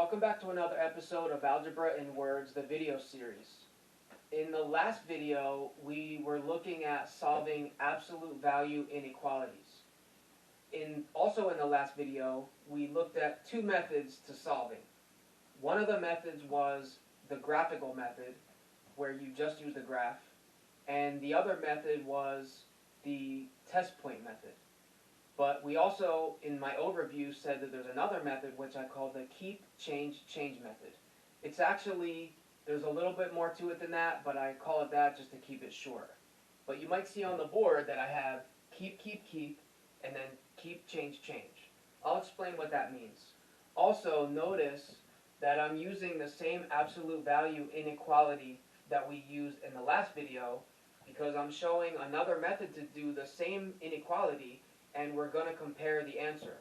Welcome back to another episode of Algebra in Words, the video series. In the last video, we were looking at solving absolute value inequalities. Also in the last video, we looked at two methods to solving. One of the methods was the graphical method, where you just use the graph, and the other method was the test point method. But we also, in my overview, said that there's another method which I call the keep, change, change method. It's actually, there's a little bit more to it than that, but I call it that just to keep it short. But you might see on the board that I have keep, keep, keep, and then keep, change, change. I'll explain what that means. Also, notice that I'm using the same absolute value inequality that we used in the last video because I'm showing another method to do the same inequality, and we're going to compare the answer.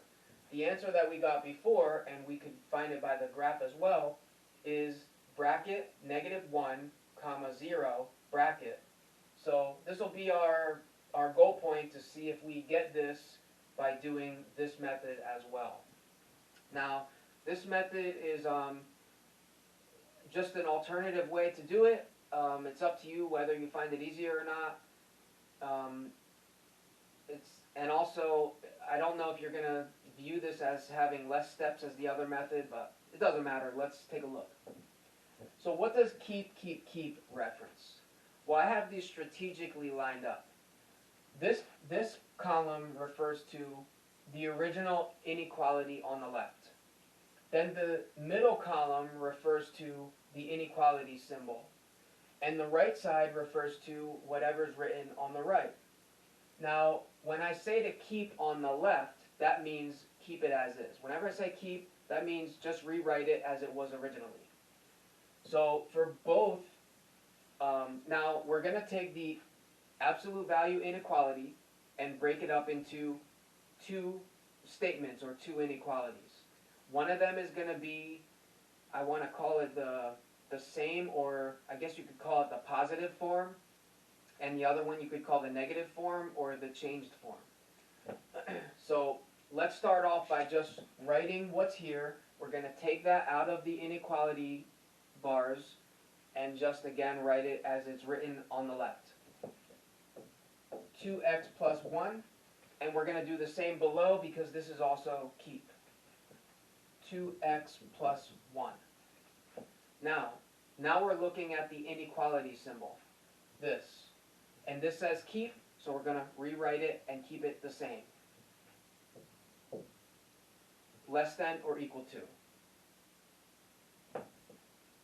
The answer that we got before, and we could find it by the graph as well, is bracket -1, 0, bracket. So this will be our goal point to see if we get this by doing this method as well. Now, this method is just an alternative way to do it. It's up to you whether you find it easier or not. And also, I don't know if you're going to view this as having less steps as the other method, but it doesn't matter. Let's take a look. So what does keep, keep, keep reference? Well, I have these strategically lined up. This column refers to the original inequality on the left. Then the middle column refers to the inequality symbol. And the right side refers to whatever's written on the right. Now, when I say to keep on the left, that means keep it as is. Whenever I say keep, that means just rewrite it as it was originally. So for both, now we're going to take the absolute value inequality and break it up into two statements or two inequalities. One of them is going to be, I want to call it the same, or I guess you could call it the positive form. And the other one you could call the negative form or the changed form. So let's start off by just writing what's here. We're going to take that out of the inequality bars and just again write it as it's written on the left. 2x plus 1. And we're going to do the same below because this is also keep. 2x plus 1. Now we're looking at the inequality symbol. This. And this says keep, so we're going to rewrite it and keep it the same. Less than or equal to.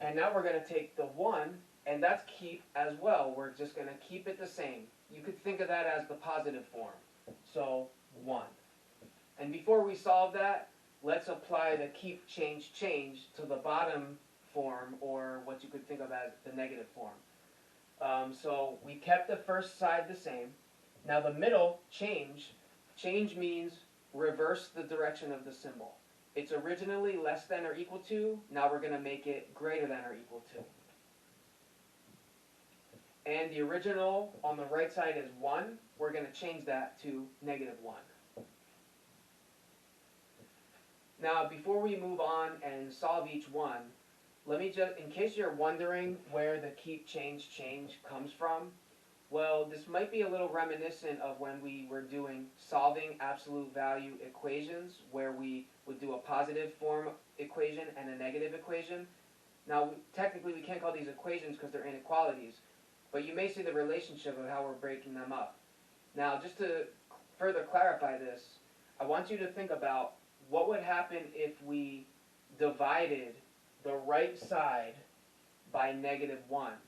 And now we're going to take the 1, and that's keep as well. We're just going to keep it the same. You could think of that as the positive form. So 1. And before we solve that, let's apply the keep, change, change to the bottom form, or what you could think of as the negative form. So we kept the first side the same. Now the middle, change. Change means reverse the direction of the symbol. It's originally less than or equal to. Now we're going to make it greater than or equal to. And the original on the right side is 1. We're going to change that to -1. Now before we move on and solve each one, let me just, in case you're wondering where the keep, change, change comes from, well, this might be a little reminiscent of when we were doing solving absolute value equations, where we would do a positive form equation and a negative equation. Now, technically, we can't call these equations because they're inequalities, but you may see the relationship of how we're breaking them up. Now, just to further clarify this, I want you to think about what would happen if we divided the right side by -1.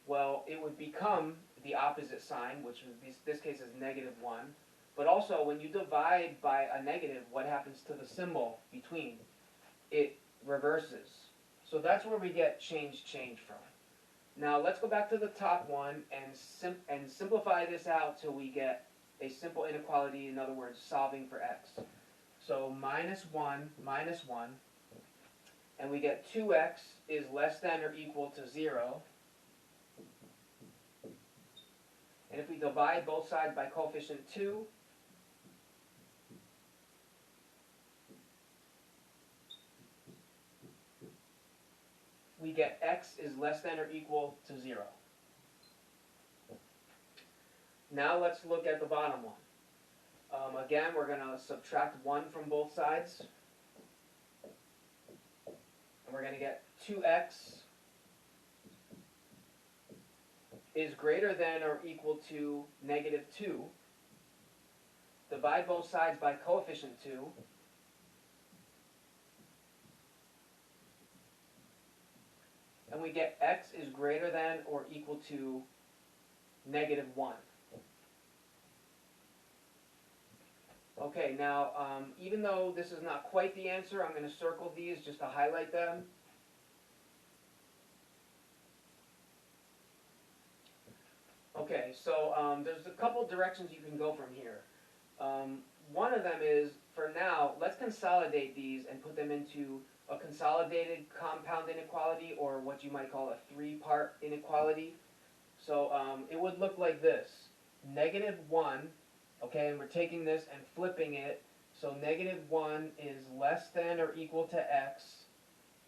Well, it would become the opposite sign, which in this case is -1. But also, when you divide by a negative, what happens to the symbol between? It reverses. So that's where we get change, change from. Now let's go back to the top one and simplify this out till we get a simple inequality, in other words, solving for x. So -1, -1. And we get 2x is less than or equal to 0. And if we divide both sides by coefficient 2, we get x is less than or equal to 0. Now let's look at the bottom one. Again, we're going to subtract 1 from both sides. And we're going to get 2x is greater than or equal to negative 2. Divide both sides by coefficient 2. And we get x is greater than or equal to negative 1. Okay, now, even though this is not quite the answer, I'm going to circle these just to highlight them. Okay, so there's a couple directions you can go from here. One of them is, for now, let's consolidate these and put them into a consolidated compound inequality, or what you might call a three-part inequality. So it would look like this. Negative 1, okay, and we're taking this and flipping it. So negative 1 is less than or equal to x,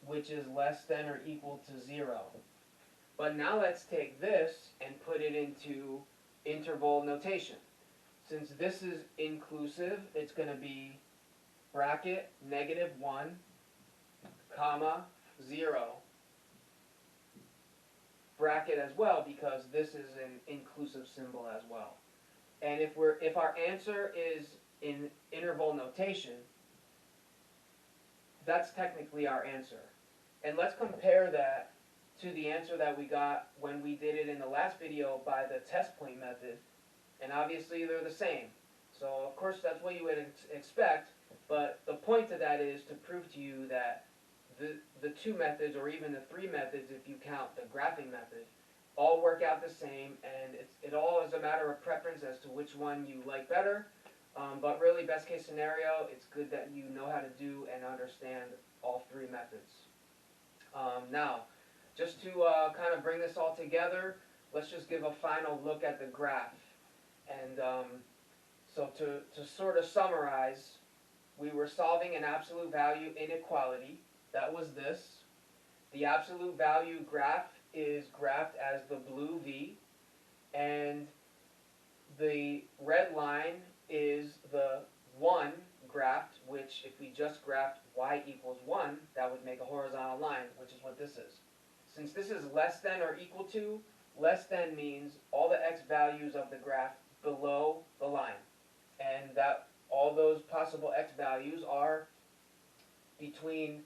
which is less than or equal to 0. But now let's take this and put it into interval notation. Since this is inclusive, it's going to be bracket negative 1, comma, 0. Bracket as well, because this is an inclusive symbol as well. And if our answer is in interval notation, that's technically our answer. And let's compare that to the answer that we got when we did it in the last video by the test point method. And obviously they're the same. So of course that's what you would expect, but the point to that is to prove to you that the two methods, or even the three methods if you count the graphing method, all work out the same, and it all is a matter of preference as to which one you like better. But really, best case scenario, it's good that you know how to do and understand all three methods. Now, just to kind of bring this all together, let's just give a final look at the graph. And so to sort of summarize, we were solving an absolute value inequality. That was this. The absolute value graph is graphed as the blue V, and the red line is the 1 graphed, which if we just graphed y equals 1, that would make a horizontal line, which is what this is. Since this is less than or equal to, less than means all the x values of the graph below the line. And that all those possible x values are between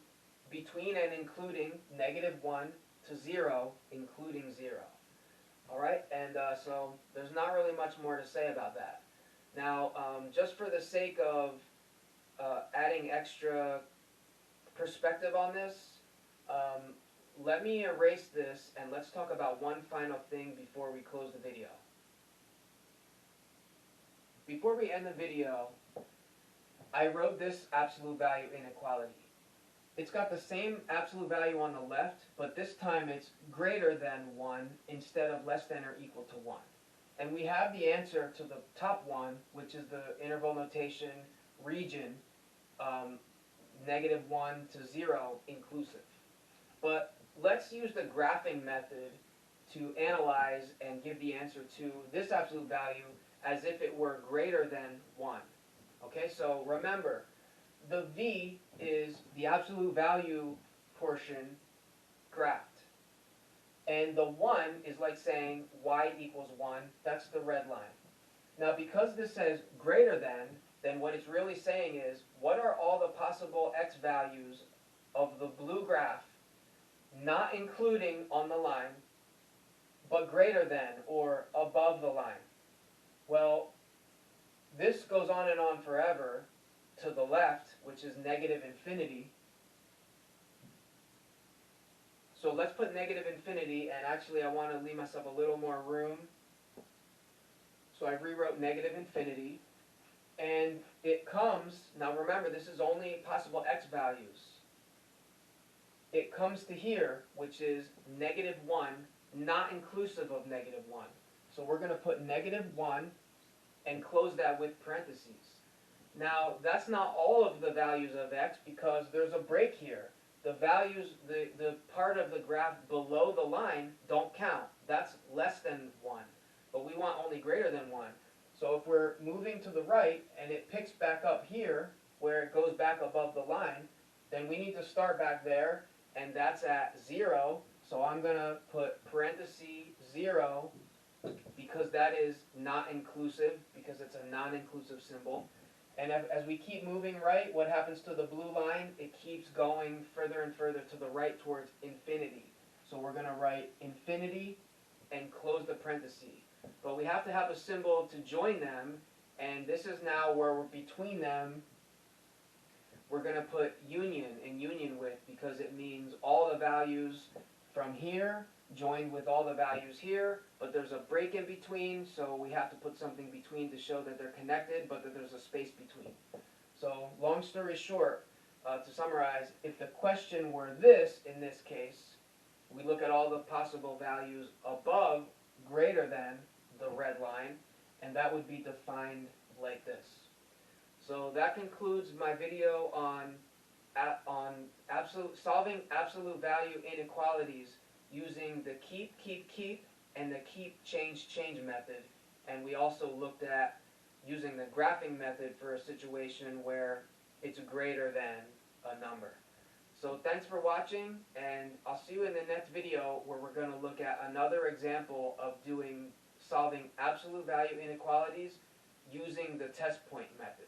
and including negative 1 to 0, including 0. Alright, and so there's not really much more to say about that. Now, just for the sake of adding extra perspective on this, let me erase this and let's talk about one final thing before we close the video. Before we end the video, I wrote this absolute value inequality. It's got the same absolute value on the left, but this time it's greater than 1 instead of less than or equal to 1. And we have the answer to the top one, which is the interval notation region, negative 1 to 0 inclusive. But let's use the graphing method to analyze and give the answer to this absolute value as if it were greater than 1. Okay, so remember, the V is the absolute value portion graphed. And the 1 is like saying y equals 1. That's the red line. Now, because this says greater than, then what it's really saying is, what are all the possible x values of the blue graph, not including on the line, but greater than or above the line? Well, this goes on and on forever to the left, which is negative infinity. So let's put negative infinity, and actually I want to leave myself a little more room. So I rewrote negative infinity, and it comes, now remember this is only possible x values. It comes to here, which is negative 1, not inclusive of negative 1. So we're going to put negative 1 and close that with parentheses. Now, that's not all of the values of x because there's a break here. the values, the part of the graph below the line don't count. That's less than 1. But we want only greater than 1. So if we're moving to the right and it picks back up here, where it goes back above the line, then we need to start back there, and that's at 0. So I'm going to put parenthesis 0, because that is not inclusive, because it's a non-inclusive symbol. And as we keep moving right, what happens to the blue line? It keeps going further and further to the right towards infinity. So we're going to write infinity and close the parenthesis. But we have to have a symbol to join them, and this is now where we're between them. We're going to put union and union with, because it means all the values from here joined with all the values here, but there's a break in between, so we have to put something between to show that they're connected, but that there's a space between. So long story short, to summarize, if the question were this, in this case, we look at all the possible values above greater than the red line, and that would be defined like this. So that concludes my video on solving absolute value inequalities using the keep, and the keep, change method. And we also looked at using the graphing method for a situation where it's greater than a number. So thanks for watching, and I'll see you in the next video where we're going to look at another example of solving absolute value inequalities using the test point method.